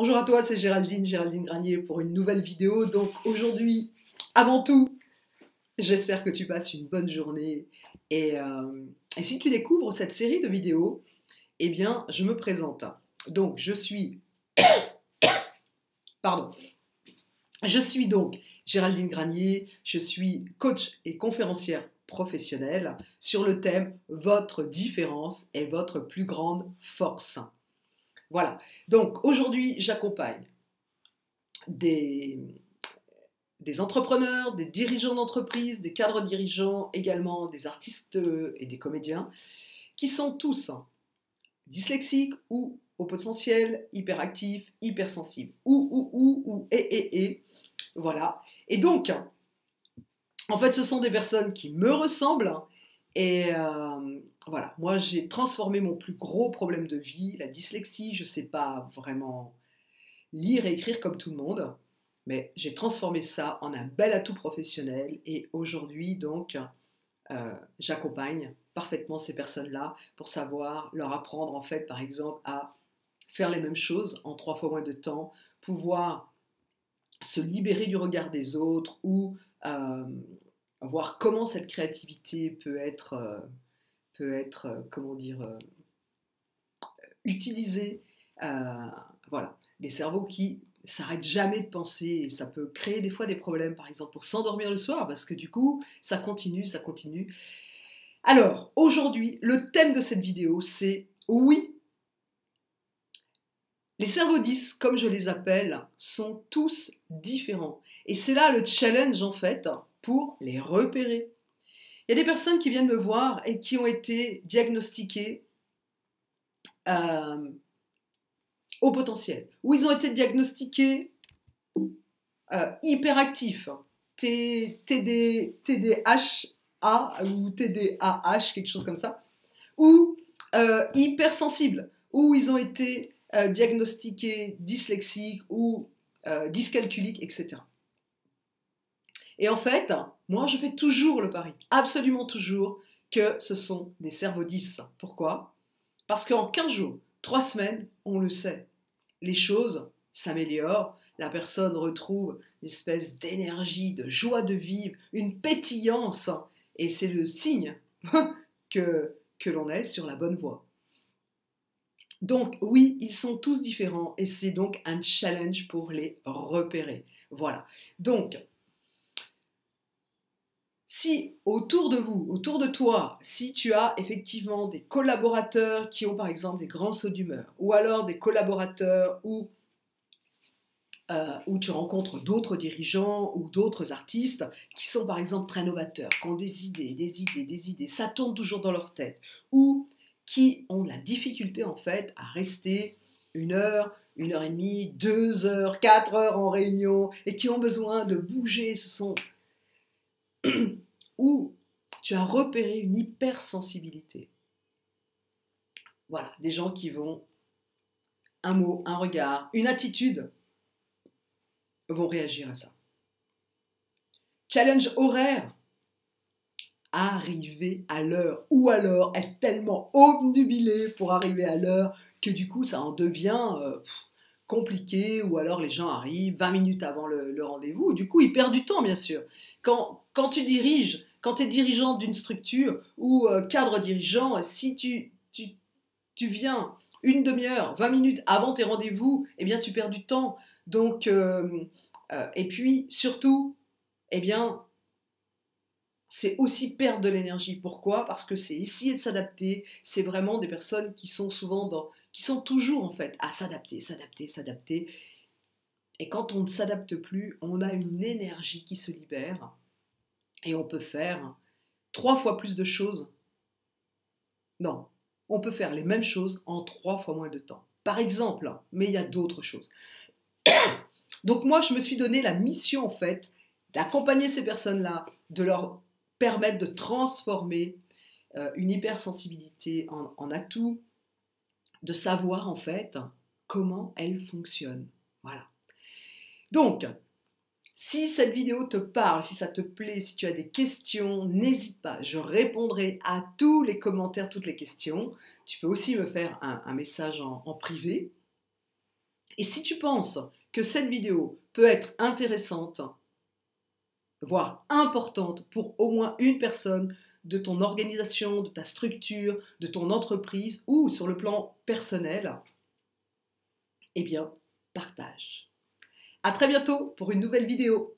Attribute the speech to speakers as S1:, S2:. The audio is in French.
S1: Bonjour à toi, c'est Géraldine Granier pour une nouvelle vidéo. Donc aujourd'hui, avant tout, j'espère que tu passes une bonne journée. Et si tu découvres cette série de vidéos, eh bien, je me présente. Donc, pardon, je suis donc Géraldine Granier, je suis coach et conférencière professionnelle sur le thème Votre différence est votre plus grande force. Voilà. Donc aujourd'hui, j'accompagne des, des entrepreneurs, des dirigeants d'entreprise, des cadres dirigeants, également des artistes et des comédiens, qui sont tous dyslexiques ou au potentiel hyperactifs, hypersensibles, et, voilà. Et donc, en fait, ce sont des personnes qui me ressemblent, et voilà, moi j'ai transformé mon plus gros problème de vie, la dyslexie, je ne sais pas vraiment lire et écrire comme tout le monde, mais j'ai transformé ça en un bel atout professionnel et aujourd'hui donc j'accompagne parfaitement ces personnes-là pour savoir leur apprendre en fait par exemple à faire les mêmes choses en 3 fois moins de temps, pouvoir se libérer du regard des autres ou voir comment cette créativité peut être comment dire, utilisée. Voilà, des cerveaux qui s'arrêtent jamais de penser et ça peut créer des fois des problèmes, par exemple pour s'endormir le soir, parce que du coup, ça continue, ça continue. Alors, aujourd'hui, le thème de cette vidéo, c'est oui, les cerveaux 10, comme je les appelle, sont tous différents. Et c'est là le challenge, en fait, pour les repérer. Il y a des personnes qui viennent me voir et qui ont été diagnostiquées euh, au potentiel, ou ils ont été diagnostiqués hyperactifs, TDHA ou TDAH, quelque chose comme ça, ou hypersensibles, ou ils ont été diagnostiqués dyslexiques ou dyscalculiques, etc. Et en fait, moi, je fais toujours le pari, absolument toujours, que ce sont des cerveaux 10. Pourquoi? Parce qu'en 15 jours, 3 semaines, on le sait, les choses s'améliorent, la personne retrouve une espèce d'énergie, de joie de vivre, une pétillance, et c'est le signe que l'on est sur la bonne voie. Donc oui, ils sont tous différents et c'est donc un challenge pour les repérer. Voilà. Donc, si autour de vous, autour de toi, si tu as effectivement des collaborateurs qui ont par exemple des grands sauts d'humeur, ou alors des collaborateurs où tu rencontres d'autres dirigeants ou d'autres artistes qui sont par exemple très novateurs, qui ont des idées, ça tourne toujours dans leur tête, ou qui ont la difficulté en fait à rester 1 heure et demie, 2 heures, 4 heures en réunion et qui ont besoin de bouger, ce sont où tu as repéré une hypersensibilité. Voilà, des gens qui vont, un mot, un regard, une attitude, vont réagir à ça. Challenge horaire, arriver à l'heure, ou alors être tellement obnubilé pour arriver à l'heure que du coup ça en devient compliqué, ou alors les gens arrivent 20 minutes avant le rendez-vous, du coup ils perdent du temps bien sûr. Quand tu diriges, quand tu es dirigeant d'une structure ou cadre dirigeant, si tu viens une demi-heure, 20 minutes avant tes rendez-vous, eh bien tu perds du temps. Donc, et puis surtout, eh bien, c'est aussi perdre de l'énergie. Pourquoi? Parce que c'est essayer de s'adapter. C'est vraiment des personnes qui sont qui sont toujours en fait à s'adapter. Et quand on ne s'adapte plus, on a une énergie qui se libère et on peut faire 3 fois plus de choses. Non, on peut faire les mêmes choses en 3 fois moins de temps. Par exemple, mais il y a d'autres choses. Donc moi, je me suis donné la mission en fait d'accompagner ces personnes-là, de leur permettre de transformer une hypersensibilité en atout, de savoir en fait comment elle fonctionne. Voilà. Donc, si cette vidéo te parle, si ça te plaît, si tu as des questions, n'hésite pas, je répondrai à tous les commentaires, toutes les questions. Tu peux aussi me faire un message en privé. Et si tu penses que cette vidéo peut être intéressante, voire importante pour au moins une personne de ton organisation, de ta structure, de ton entreprise ou sur le plan personnel, eh bien, partage. À très bientôt pour une nouvelle vidéo.